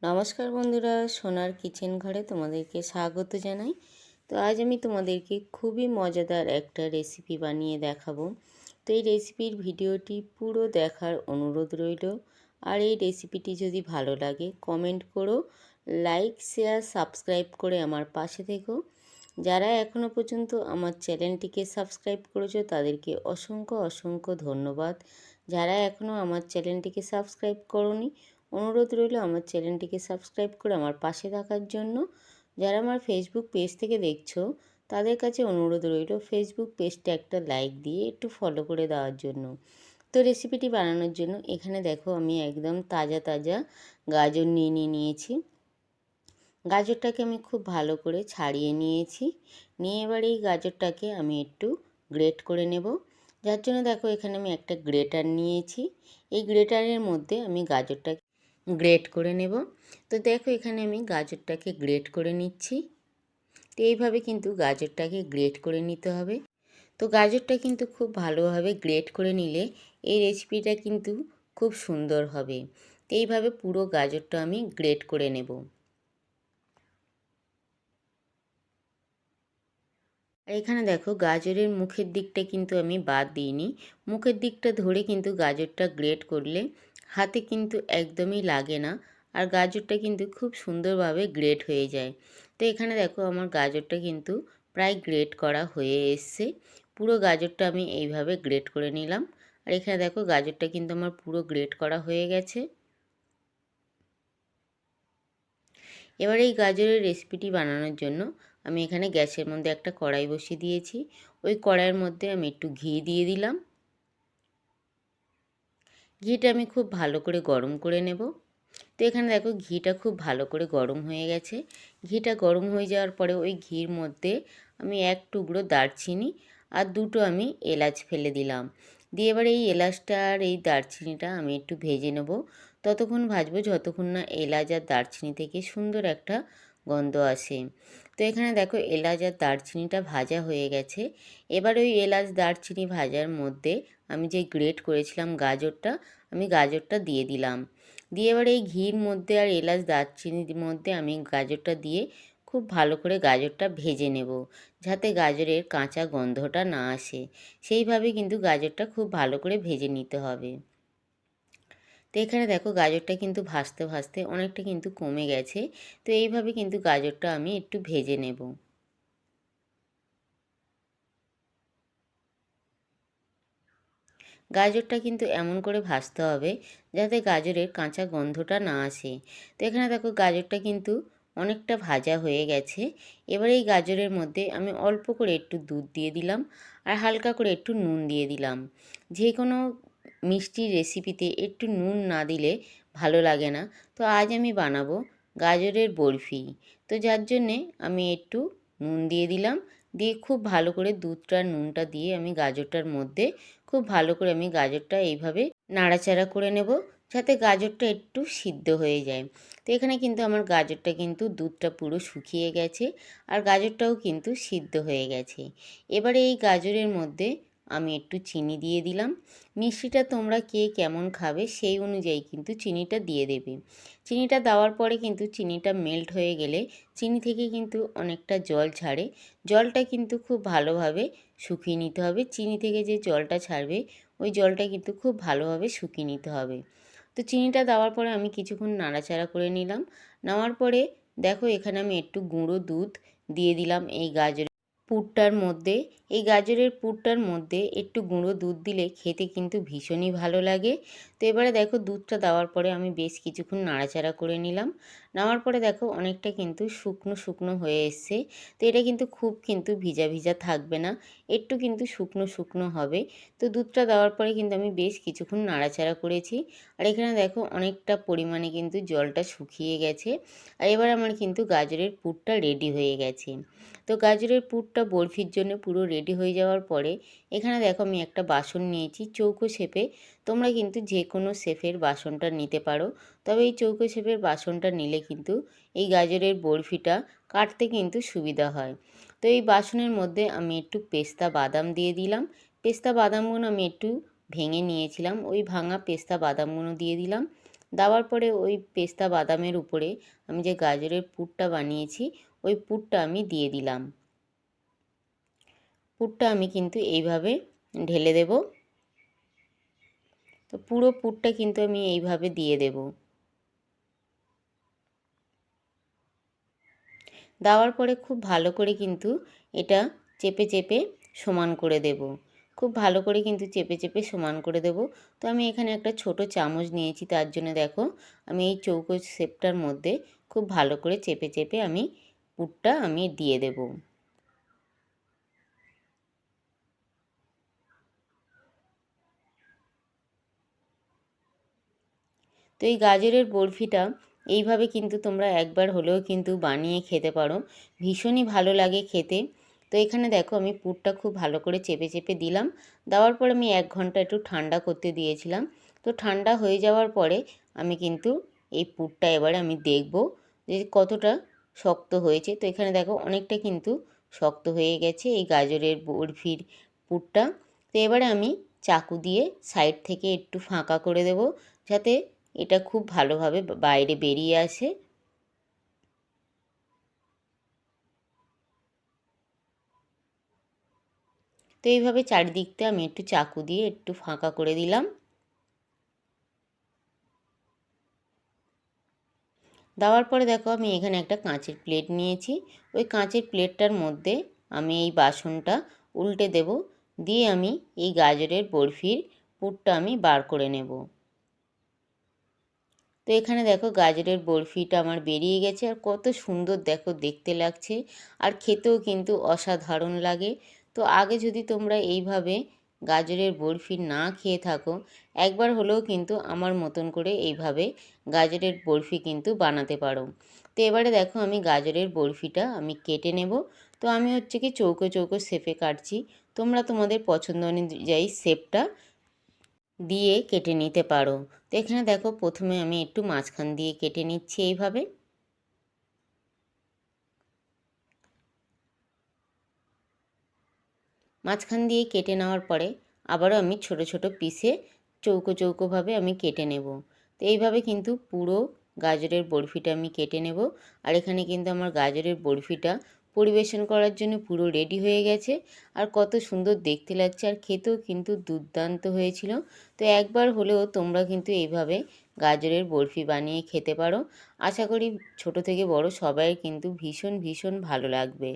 নমস্কার বন্ধুরা, সোনার কিচেন ঘরে তোমাদেরকে স্বাগত জানাই। তো আজ আমি তোমাদেরকে খুবই মজাদার একটা রেসিপি বানিয়ে দেখাবো। তো এই রেসিপির ভিডিওটি পুরো দেখার অনুরোধ রইল। আর এই রেসিপিটি যদি ভালো লাগে কমেন্ট করো, লাইক শেয়ার সাবস্ক্রাইব করে আমার পাশে থেকো। যারা এখনও পর্যন্ত আমার চ্যানেলটিকে সাবস্ক্রাইব করেছো তাদেরকে অসংখ্য অসংখ্য ধন্যবাদ। যারা এখনও আমার চ্যানেলটিকে সাবস্ক্রাইব করোনি, অনুরোধ রইল আমার চ্যানেলটিকে সাবস্ক্রাইব করে আমার পাশে থাকার জন্য। যারা আমার ফেসবুক পেজ থেকে দেখছো তাদের কাছে অনুরোধ রইল ফেসবুক পেজটা একটা লাইক দিয়ে একটু ফলো করে দেওয়ার জন্য। তো রেসিপিটি বানানোর জন্য এখানে দেখো আমি একদম তাজা তাজা গাজর নিয়েছি। গাজরটাকে আমি খুব ভালো করে ছাড়িয়ে নিয়েছি। নিয়ে এবার এই গাজরটাকে আমি একটু গ্রেট করে নেব। যার জন্য দেখো এখানে আমি একটা গ্রেটার নিয়েছি। এই গ্রেটারের মধ্যে আমি গাজরটাকে গ্রেট করে নেব। তো দেখো এখানে আমি গাজরটাকে গ্রেট করে নিচ্ছি। তো এইভাবে কিন্তু গাজরটাকে গ্রেট করে নিতে হবে। তো গাজরটা কিন্তু খুব ভালোভাবে গ্রেট করে নিলে এই রেসিপিটা কিন্তু খুব সুন্দর হবে। তো এইভাবে পুরো গাজরটা আমি গ্রেট করে নেব। আর এখানে দেখো গাজরের মুখের দিকটা কিন্তু আমি বাদ দিইনি। মুখের দিকটা ধরে কিন্তু গাজরটা গ্রেট করলে হাতে কিন্তু একদমই লাগে না। আর গাজরটা কিন্তু খুব সুন্দরভাবে গ্রেট হয়ে যায়। তো এখানে দেখো আমার গাজরটা কিন্তু প্রায় গ্রেট করা হয়ে এসছে। পুরো গাজরটা আমি এইভাবে গ্রেট করে নিলাম। আর এখানে দেখো গাজরটা কিন্তু আমার পুরো গ্রেট করা হয়ে গেছে। এবার এই গাজরের রেসিপিটি বানানোর জন্য আমি এখানে গ্যাসের মধ্যে একটা কড়াই বসিয়ে দিয়েছি। ওই কড়াইয়ের মধ্যে আমি একটু ঘি দিয়ে দিলাম। ঘিটা আমি খুব ভালো করে গরম করে নেব। তো এখানে দেখো ঘিটা খুব ভালো করে গরম হয়ে গেছে। ঘিটা গরম হয়ে যাওয়ার পরে ওই ঘির মধ্যে আমি এক টুকরো দারচিনি আর দুটো আমি এলাচ ফেলে দিলাম। দিয়ে এবার এই এলাচটা আর এই দারচিনিটা আমি একটু ভেজে নেব। ততক্ষণ ভাজবো যতক্ষণ না এলাচ আর দারচিনি থেকে সুন্দর একটা গন্ধ আসে। তো এখানে দেখো এলাচ আর দারচিনিটা ভাজা হয়ে গেছে। এবার ওই এলাচ দারচিনি ভাজার মধ্যে আমি যে গ্রেট করেছিলাম গাজরটা, আমি গাজরটা দিয়ে দিলাম। দিয়ে এবার এই ঘির মধ্যে আর এলাচ দারচিনির মধ্যে আমি গাজরটা দিয়ে খুব ভালো করে গাজরটা ভেজে নেব, যাতে গাজরের কাঁচা গন্ধটা না আসে। সেইভাবে কিন্তু গাজরটা খুব ভালো করে ভেজে নিতে হবে। তো এখানে দেখো গাজরটা কিন্তু ভাজতে ভাজতে অনেকটা কিন্তু কমে গেছে। তো এইভাবে কিন্তু গাজরটা আমি একটু ভেজে নেব। গাজরটা কিন্তু এমন করে ভাজতে হবে যাতে গাজরের কাঁচা গন্ধটা না আসে। তো এখানে দেখো গাজরটা কিন্তু অনেকটা ভাজা হয়ে গেছে। এবার এই গাজরের মধ্যে আমি অল্প করে একটু দুধ দিয়ে দিলাম আর হালকা করে একটু নুন দিয়ে দিলাম। যে কোনো মিষ্টির রেসিপিতে একটু নুন না দিলে ভালো লাগে না। তো আজ আমি বানাবো গাজরের বরফি। তো যার জন্যে আমি একটু নুন দিয়ে দিলাম। দিয়ে খুব ভালো করে দুধটা নুনটা দিয়ে আমি গাজরটার মধ্যে খুব ভালো করে আমি গাজরটা এইভাবে নাড়াচাড়া করে নেব, যাতে গাজরটা একটু সিদ্ধ হয়ে যায়। তো এখানে কিন্তু আমার গাজরটা কিন্তু দুধটা পুরো শুকিয়ে গেছে আর গাজরটাও কিন্তু সিদ্ধ হয়ে গেছে। এবারে এই গাজরের মধ্যে আমি একটু চিনি দিয়ে দিলাম। মিষ্টিটা তোমরা কে কেমন খাবে সেই অনুযায়ী কিন্তু চিনিটা দিয়ে দেবে। চিনিটা দেওয়ার পরে কিন্তু চিনিটা মেল্ট হয়ে গেলে চিনি থেকে কিন্তু অনেকটা জল ছাড়ে। জলটা কিন্তু খুব ভালোভাবে শুকিয়ে নিতে হবে। চিনি থেকে যে জলটা ছাড়বে ওই জলটা কিন্তু খুব ভালোভাবে শুকিয়ে নিতে হবে। তো চিনিটা দেওয়ার পরে আমি কিছুক্ষণ নাড়াচাড়া করে নিলাম। নেওয়ার পরে দেখো এখানে আমি একটু গুঁড়ো দুধ দিয়ে দিলাম এই গাজরের পুরটার মধ্যে। এই গাজরের পুরটার মধ্যে একটু গুঁড়ো দুধ দিলে খেতে কিন্তু ভীষণই ভালো লাগে। তো এবারে দেখো দুধটা দেওয়ার পরে আমি বেশ কিছুক্ষণ নাড়াচাড়া করে নিলাম। নেওয়ার পরে দেখো অনেকটা কিন্তু শুকনো শুকনো হয়ে এসছে। তো এটা কিন্তু খুব কিন্তু ভিজা ভিজা থাকবে না, একটু কিন্তু শুকনো শুকনো হবে। তো দুধটা দেওয়ার পরে কিন্তু আমি বেশ কিছুক্ষণ নাড়াচাড়া করেছি। আর এখানে দেখো অনেকটা পরিমাণে কিন্তু জলটা শুকিয়ে গেছে। আর এবার আমার কিন্তু গাজরের পুরটা রেডি হয়ে গেছে। তো গাজরের পুরটা বরফির জন্য পুরো রেডি হয়ে যাওয়ার পরে এখানে দেখো আমি একটা বাসন নিয়েছি চৌকো শেপে। তোমরা কিন্তু যে কোনো শেপের বাসনটা নিতে পারো, তবে এই চৌকো শেপের বাসনটা নিলে কিন্তু এই গাজরের বরফিটা কাটতে কিন্তু সুবিধা হয়। তো এই বাসনের মধ্যে আমি একটু পেস্তা বাদাম দিয়ে দিলাম। পেস্তা বাদামগুলো আমি একটু ভেঙে নিয়েছিলাম, ওই ভাঙা পেস্তা বাদামগুলো দিয়ে দিলাম। দেওয়ার পরে ওই পেস্তা বাদামের উপরে আমি যে গাজরের পুরটা বানিয়েছি ওই পুরটা আমি দিয়ে দিলাম। পুরটা আমি কিন্তু এইভাবে ঢেলে দেব। তো পুরো পুরটা কিন্তু আমি এইভাবে দিয়ে দেব। দেওয়ার পরে খুব ভালো করে কিন্তু এটা চেপে চেপে সমান করে দেব। খুব ভালো করে কিন্তু চেপে চেপে সমান করে দেব। তো আমি এখানে একটা ছোট চামচ নিয়েছি, তার জন্য দেখো আমি এই চৌকো শেপটার মধ্যে খুব ভালো করে চেপে চেপে আমি পুরটা আমি দিয়ে দেব। তো এই গাজরের বরফিটা এইভাবে কিন্তু তোমরা একবার হলেও কিন্তু বানিয়ে খেতে পারো, ভীষণই ভালো লাগে খেতে। তো এখানে দেখো আমি পুরটা খুব ভালো করে চেপে চেপে দিলাম। দেওয়ার পর আমি 1 ঘন্টা একটু ঠান্ডা করতে দিয়েছিলাম। তো ঠান্ডা হয়ে যাওয়ার পরে আমি কিন্তু এই পুরটা এবারে আমি দেখব যে কতটা শক্ত হয়েছে। তো এখানে দেখো অনেকটা কিন্তু শক্ত হয়ে গেছে এই গাজরের বরফির পুরটা। তো এবারে আমি চাকু দিয়ে সাইড থেকে একটু ফাঁকা করে দেব, যাতে এটা খুব ভালোভাবে বাইরে বেরিয়ে আসে। তো এইভাবে চারিদিকটা আমি একটু চাকু দিয়ে একটু ফাঁকা করে দিলাম। দেওয়ার পরে দেখো আমি এখানে একটা কাঁচের প্লেট নিয়েছি। ওই কাঁচের প্লেটটার মধ্যে আমি এই বাসনটা উল্টে দেব, দিয়ে আমি এই গাজরের বরফির পুরটা আমি বার করে নেব। তো এখানে দেখো গাজরের বরফিটা আমার বেরিয়ে গেছে, আর কত সুন্দর দেখো দেখতে লাগছে, আর খেতেও কিন্তু অসাধারণ লাগে। তো আগে যদি তোমরা এইভাবে গাজরের বরফি না খেয়ে থাকো, একবার হলেও কিন্তু আমার মতন করে এইভাবে গাজরের বরফি কিন্তু বানাতে পারো। তো এবারে দেখো আমি গাজরের বরফিটা আমি কেটে নেব। তো আমি হচ্ছে কি চৌকো চৌকো শেপে কাটছি, তোমরা তোমাদের পছন্দ অনুযায়ী শেপটা দিয়ে কেটে নিতে পারো। তো এখানে দেখো প্রথমে আমি একটু মাঝখান দিয়ে কেটে নিচ্ছি এইভাবে। মাঝখান দিয়ে কেটে নেওয়ার পরে আবারও আমি ছোট ছোট পিসে চৌকো চৌকোভাবে আমি কেটে নেব। তো এইভাবে কিন্তু পুরো গাজরের বরফিটা আমি কেটে নেব। আর এখানে কিন্তু আমার গাজরের বরফিটা পরিবেশন করার জন্য পুরো রেডি হয়ে গেছে, আর কত সুন্দর দেখতে লাগছে, আর খেতেও কিন্তু দুর্দান্ত হয়েছিল। তো একবার হলেও তোমরা কিন্তু এইভাবে গাজরের বরফি বানিয়ে খেতে পারো। আশা করি ছোট থেকে বড় সবাই কিন্তু ভীষণ ভীষণ ভালো লাগবে।